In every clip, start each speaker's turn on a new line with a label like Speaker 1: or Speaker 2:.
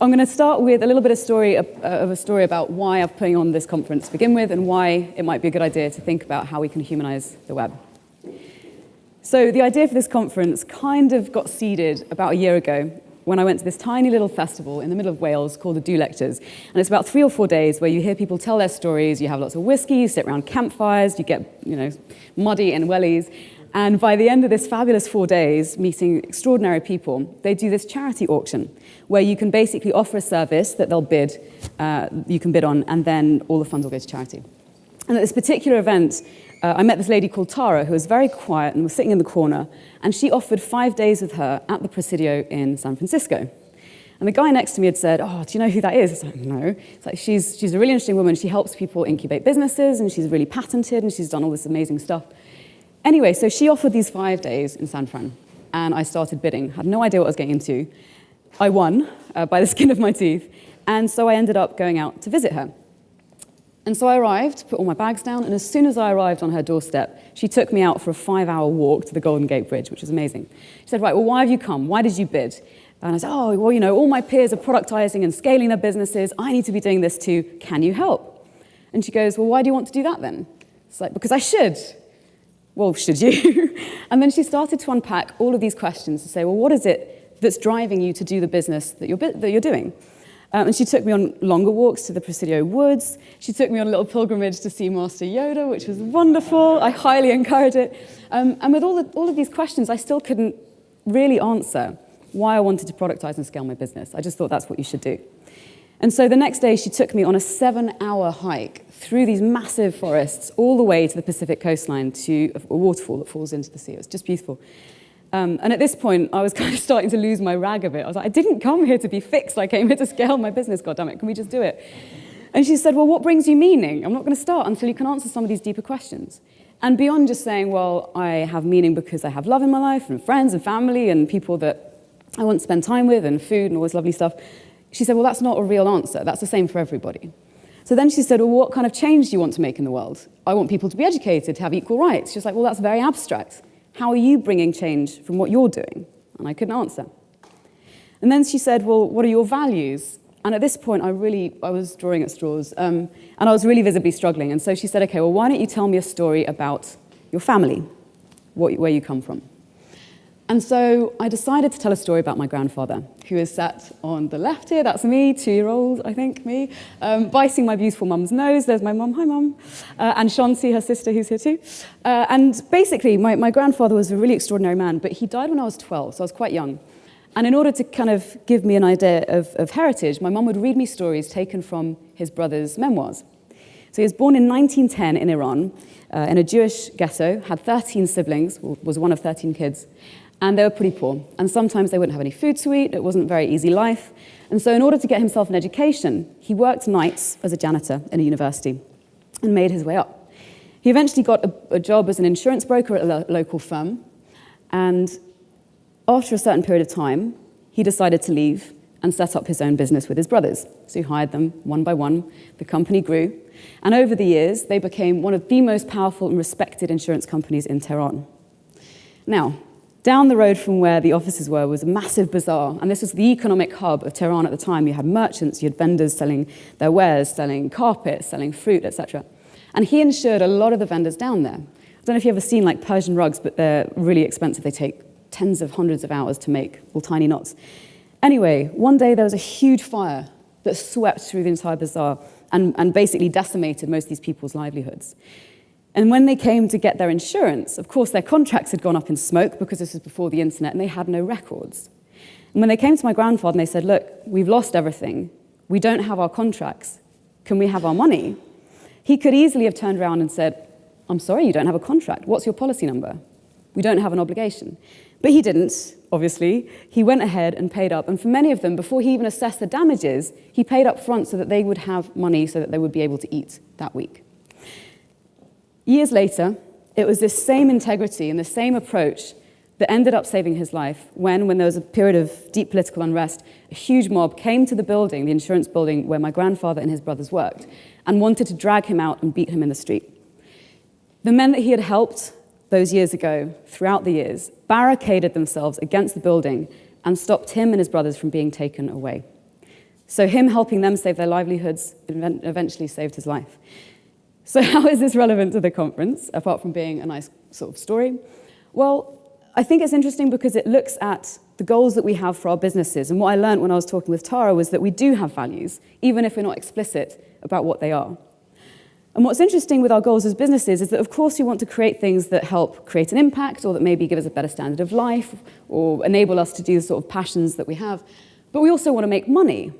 Speaker 1: I'm going to start with a little bit of a story about why I'm putting on this conference to begin with, and why it might be a good idea to think about how we can humanize the web. So the idea for this conference kind of got seeded about a year ago when I went to this tiny little festival in the middle of Wales called the Do Lectures. And it's about 3 or 4 days where you hear people tell their stories, you have lots of whiskey, you sit around campfires, you get muddy in wellies. And by the end of this fabulous 4 days, meeting extraordinary people, they do this charity auction where you can basically offer a service that they'll bid, you can bid on, and then all the funds will go to charity. And at this particular event, I met this lady called Tara, who was very quiet and was sitting in the corner, and she offered 5 days with her at the Presidio in San Francisco. And the guy next to me had said, "Oh, do you know who that is?" I was like, "No." It's like, she's a really interesting woman. She helps people incubate businesses, and she's really patented, and she's done all this amazing stuff. Anyway, so she offered these 5 days in San Fran, and I started bidding. Had no idea what I was getting into. I won by the skin of my teeth, and so I ended up going out to visit her. And so I arrived, put all my bags down, and as soon as I arrived on her doorstep, she took me out for a 5-hour walk to the Golden Gate Bridge, which was amazing. She said, "Right, well, why have you come? Why did you bid?" And I said, "Oh, well, all my peers are productizing and scaling their businesses. I need to be doing this too. Can you help?" And she goes, "Well, why do you want to do that then?" It's like, "Because I should." Well, should you? And then she started to unpack all of these questions to say, well, what is it that's driving you to do the business that you're doing? And she took me on longer walks to the Presidio Woods. She took me on a little pilgrimage to see Master Yoda, which was wonderful. I highly encourage it. And with all of these questions, I still couldn't really answer why I wanted to productize and scale my business. I just thought that's what you should do. And so the next day, she took me on a 7-hour hike through these massive forests all the way to the Pacific coastline to a waterfall that falls into the sea. It was just beautiful. And at this point, I was kind of starting to lose my rag a bit. I was like, I didn't come here to be fixed. I came here to scale my business, goddammit. Can we just do it? And she said, well, what brings you meaning? I'm not going to start until you can answer some of these deeper questions. And beyond just saying, well, I have meaning because I have love in my life and friends and family and people that I want to spend time with and food and all this lovely stuff, she said, well, that's not a real answer. That's the same for everybody. So then she said, well, what kind of change do you want to make in the world? I want people to be educated, to have equal rights. She was like, well, that's very abstract. How are you bringing change from what you're doing? And I couldn't answer. And then she said, well, what are your values? And at this point, I was drawing at straws, and I was really visibly struggling. And so she said, okay, well, why don't you tell me a story about your family, where you come from? And so I decided to tell a story about my grandfather, who is sat on the left here. That's me, 2-year-old, I think, me, biting my beautiful mum's nose. There's my mum. Hi, Mum. And Shansi, her sister, who's here too. And basically, my grandfather was a really extraordinary man, but he died when I was 12, so I was quite young. And in order to kind of give me an idea of heritage, my mum would read me stories taken from his brother's memoirs. So he was born in 1910 in Iran, in a Jewish ghetto, had 13 siblings, was one of 13 kids. And they were pretty poor. And sometimes they wouldn't have any food to eat. It wasn't a very easy life. And so in order to get himself an education, he worked nights as a janitor in a university and made his way up. He eventually got a job as an insurance broker at a local firm. And after a certain period of time, he decided to leave and set up his own business with his brothers. So he hired them one by one. The company grew. And over the years, they became one of the most powerful and respected insurance companies in Tehran. Now, down the road from where the offices were was a massive bazaar, and this was the economic hub of Tehran at the time. You had merchants, you had vendors selling their wares, selling carpets, selling fruit, etc. And he insured a lot of the vendors down there. I don't know if you've ever seen like Persian rugs, but they're really expensive. They take tens of hundreds of hours to make, all tiny knots. Anyway, one day there was a huge fire that swept through the entire bazaar and basically decimated most of these people's livelihoods. And when they came to get their insurance, of course, their contracts had gone up in smoke because this was before the internet, and they had no records. And when they came to my grandfather and they said, look, we've lost everything. We don't have our contracts. Can we have our money? He could easily have turned around and said, I'm sorry, you don't have a contract. What's your policy number? We don't have an obligation. But he didn't, obviously. He went ahead and paid up. And for many of them, before he even assessed the damages, he paid up front so that they would have money so that they would be able to eat that week. Years later, it was this same integrity and the same approach that ended up saving his life when there was a period of deep political unrest, a huge mob came to the building, the insurance building where my grandfather and his brothers worked, and wanted to drag him out and beat him in the street. The men that he had helped those years ago, throughout the years, barricaded themselves against the building and stopped him and his brothers from being taken away. So him helping them save their livelihoods eventually saved his life. So how is this relevant to the conference, apart from being a nice sort of story? Well, I think it's interesting because it looks at the goals that we have for our businesses. And what I learned when I was talking with Tara was that we do have values, even if we're not explicit about what they are. And what's interesting with our goals as businesses is that, of course, we want to create things that help create an impact or that maybe give us a better standard of life or enable us to do the sort of passions that we have. But we also want to make money.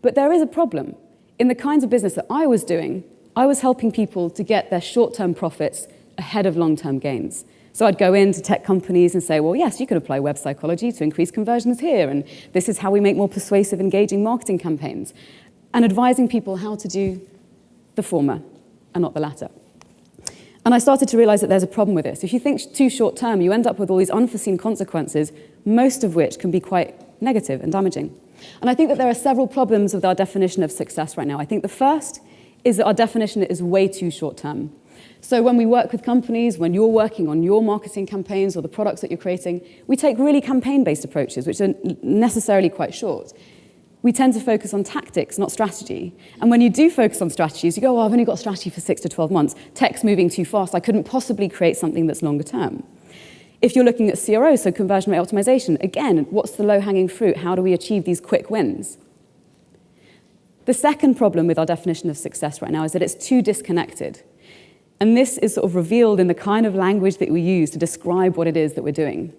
Speaker 1: But there is a problem. In the kinds of business that I was doing, I was helping people to get their short-term profits ahead of long-term gains. So I'd go into tech companies and say, well, yes, you could apply web psychology to increase conversions here, and this is how we make more persuasive, engaging marketing campaigns, and advising people how to do the former and not the latter. And I started to realize that there's a problem with this. If you think too short-term, you end up with all these unforeseen consequences, most of which can be quite negative and damaging. And I think that there are several problems with our definition of success right now. I think the first is that our definition is way too short-term. So when we work with companies, when you're working on your marketing campaigns or the products that you're creating, we take really campaign-based approaches, which are necessarily quite short. We tend to focus on tactics, not strategy. And when you do focus on strategies, you go, oh, I've only got strategy for 6 to 12 months. Tech's moving too fast. I couldn't possibly create something that's longer term. If you're looking at CRO, so conversion rate optimization, again, what's the low-hanging fruit? How do we achieve these quick wins? The second problem with our definition of success right now is that it's too disconnected. And this is sort of revealed in the kind of language that we use to describe what it is that we're doing.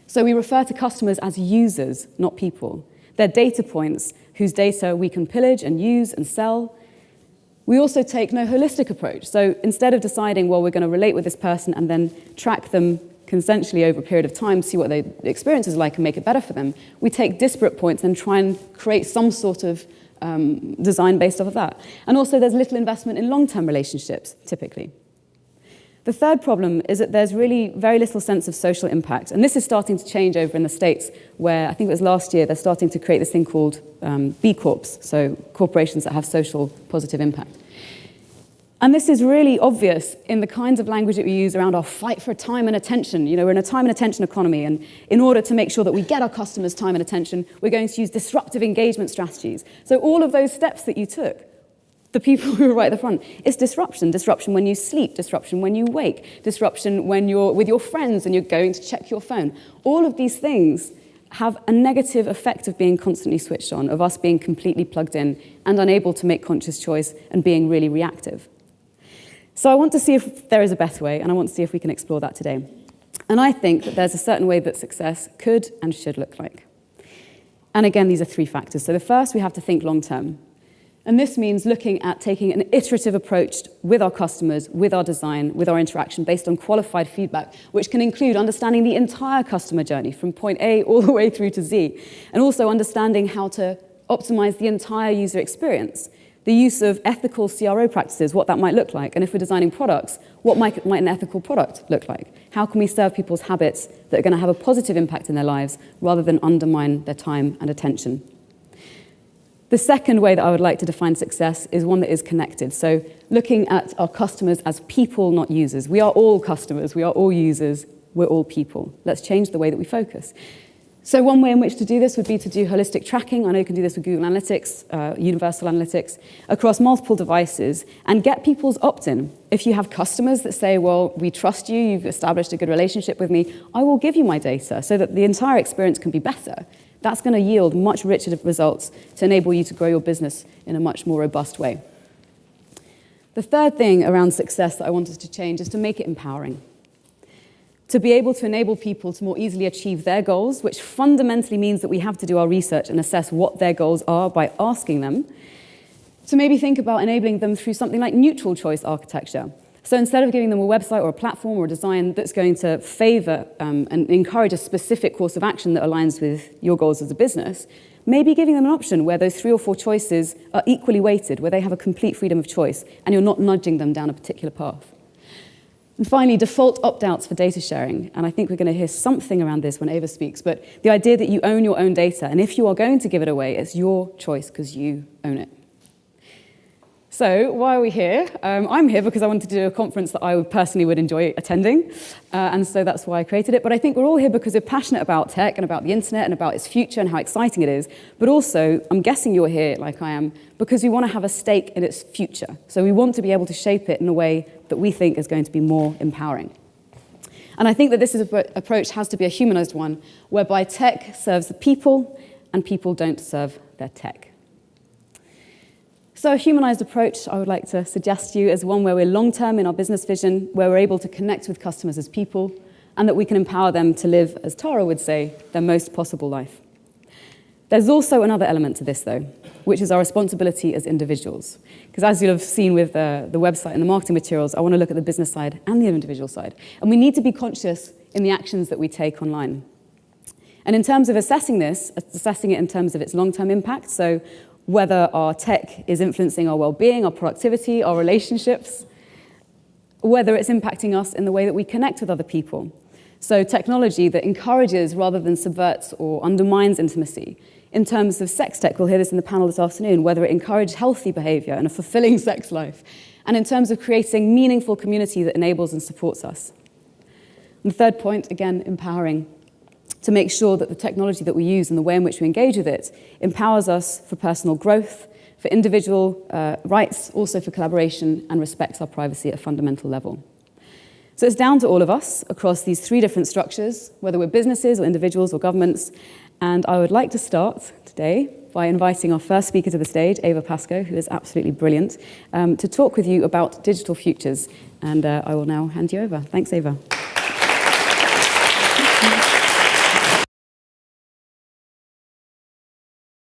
Speaker 1: So we refer to customers as users, not people. They're data points whose data we can pillage and use and sell. We also take no holistic approach. So instead of deciding, well, we're going to relate with this person and then track them consensually over a period of time, see what their experience is like and make it better for them, we take disparate points and try and create some sort of design based off of that. And also there's little investment in long-term relationships, typically. The third problem is that there's really very little sense of social impact. And this is starting to change over in the States, where I think it was last year, they're starting to create this thing called B Corps, so corporations that have social positive impact. And this is really obvious in the kinds of language that we use around our fight for time and attention. You know, we're in a time and attention economy, and in order to make sure that we get our customers' time and attention, we're going to use disruptive engagement strategies. So all of those steps that you took, the people who are right at the front, it's disruption. Disruption when you sleep, disruption when you wake, disruption when you're with your friends and you're going to check your phone. All of these things have a negative effect of being constantly switched on, of us being completely plugged in and unable to make conscious choice and being really reactive. So I want to see if there is a better way, and I want to see if we can explore that today. And I think that there's a certain way that success could and should look like. And again, these are three factors. So the first, we have to think long-term. And this means looking at taking an iterative approach with our customers, with our design, with our interaction, based on qualified feedback, which can include understanding the entire customer journey from point A all the way through to Z, and also understanding how to optimize the entire user experience, the use of ethical CRO practices, what that might look like, and if we're designing products, what might an ethical product look like? How can we serve people's habits that are going to have a positive impact in their lives rather than undermine their time and attention? The second way that I would like to define success is one that is connected. So looking at our customers as people, not users. We are all customers, we are all users, we're all people. Let's change the way that we focus. So one way in which to do this would be to do holistic tracking. I know you can do this with Google Analytics, Universal Analytics, across multiple devices, and get people's opt-in. If you have customers that say, well, we trust you, you've established a good relationship with me, I will give you my data so that the entire experience can be better. That's going to yield much richer results to enable you to grow your business in a much more robust way. The third thing around success that I wanted to change is to make it empowering. To be able to enable people to more easily achieve their goals, which fundamentally means that we have to do our research and assess what their goals are by asking them, to maybe think about enabling them through something like neutral choice architecture. So instead of giving them a website or a platform or a design that's going to favor and encourage a specific course of action that aligns with your goals as a business, maybe giving them an option where those 3 or 4 choices are equally weighted, where they have a complete freedom of choice, and you're not nudging them down a particular path. And finally, default opt-outs for data sharing. And I think we're going to hear something around this when Ava speaks, but the idea that you own your own data, and if you are going to give it away, it's your choice because you own it. So why are we here? I'm here because I wanted to do a conference that I personally would enjoy attending, and so that's why I created it. But I think we're all here because we're passionate about tech and about the internet and about its future and how exciting it is. But also, I'm guessing you're here, like I am, because we want to have a stake in its future. So we want to be able to shape it in a way that we think is going to be more empowering. And I think that this approach has to be a humanized one, whereby tech serves the people and people don't serve their tech. So a humanized approach I would like to suggest to you is one where we're long-term in our business vision, where we're able to connect with customers as people, and that we can empower them to live, as Tara would say, their most possible life. There's also another element to this, though, which is our responsibility as individuals. Because as you'll have seen with the website and the marketing materials, I want to look at the business side and the individual side. And we need to be conscious in the actions that we take online. And in terms of assessing this, assessing it in terms of its long-term impact, so whether our tech is influencing our well-being, our productivity, our relationships, whether it's impacting us in the way that we connect with other people. So technology that encourages rather than subverts or undermines intimacy. In terms of sex tech, we'll hear this in the panel this afternoon, whether it encourages healthy behavior and a fulfilling sex life. And in terms of creating meaningful community that enables and supports us. And the third point, again, empowering. To make sure that the technology that we use and the way in which we engage with it empowers us for personal growth, for individual rights, also for collaboration, and respects our privacy at a fundamental level. So it's down to all of us across these three different structures, whether we're businesses or individuals or governments. And I would like to start today by inviting our first speaker to the stage, Eva Pascoe, who is absolutely brilliant, to talk with you about digital futures. And I will now hand you over. Thanks, Eva.